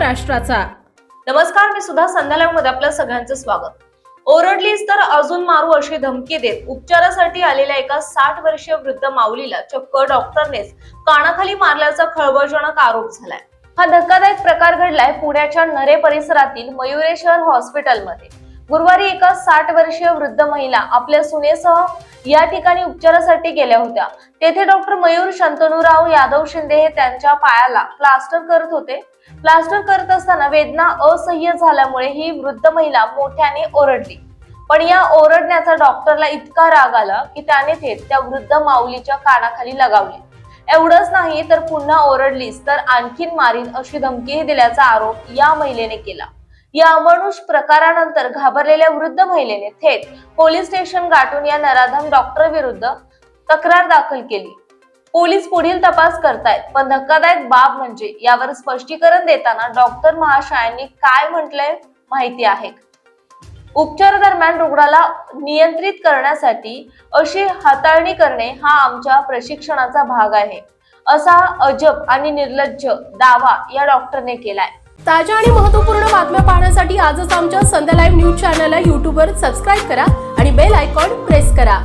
महाराष्ट्राचा। नमस्कार, मी सुद्धा संध्या लाईव्ह मध्ये आपलं सगळ्यांचं स्वागत। ओरडलीस तर अजून मारू अशी धमकी देत उपचारासाठी आलेल्या एका 60 वर्षीय वृद्ध माऊलीला चक्क डॉक्टरनेच कानाखाली मारल्याचा खळबळजनक आरोप झालाय। हा धक्कादायक प्रकार घडलाय पुण्याच्या नरे परिसरातील मयुरेश्वर हॉस्पिटलमध्ये। गुरुवारी एका 60 वर्षीय वृद्ध महिला आपल्या सुनेसह या ठिकाणी उपचारासाठी गेल्या होत्या। तेथे डॉक्टर मयूर शंतनुराव यादव शिंदे हे त्यांच्या पायाला प्लास्टर करत होते। प्लास्टर करत असताना वेदना असह्य झाल्यामुळे ही वृद्ध महिला मोठ्याने ओरडली, पण या ओरडण्याचा डॉक्टरला इतका राग आला की त्याने थेट त्या वृद्ध माऊलीच्या कानाखाली लगावले। एवढंच नाही तर पुन्हा ओरडलीस तर आणखीन मारीन अशी धमकीही दिल्याचा आरोप या महिलेने केला। या अमानुष प्रकारानंतर घाबरलेल्या वृद्ध महिलेने थेट पोलीस स्टेशन गाठून या नराधम डॉक्टर विरुद्ध तक्रार दाखल केली। पोलीस पुढील तपास करतायत, पण धक्कादायक बाब म्हणजे यावर स्पष्टीकरण देताना डॉक्टर महाशयांनी काय म्हटलंय माहिती आहे? उपचार दरम्यान रुग्णाला नियंत्रित करण्यासाठी अशी हाताळणी करणे हा आमच्या प्रशिक्षणाचा भाग आहे, असा अजब आणि निर्लज्ज दावा या डॉक्टरने केलाय। ताज्या आणि महत्त्वपूर्ण बातम्या पाहण्यासाठी आजच आमच्या संध्या लाईव्ह न्यूज चॅनलला YouTube वर सबस्क्राईब करा आणि बेल आयकॉन प्रेस करा।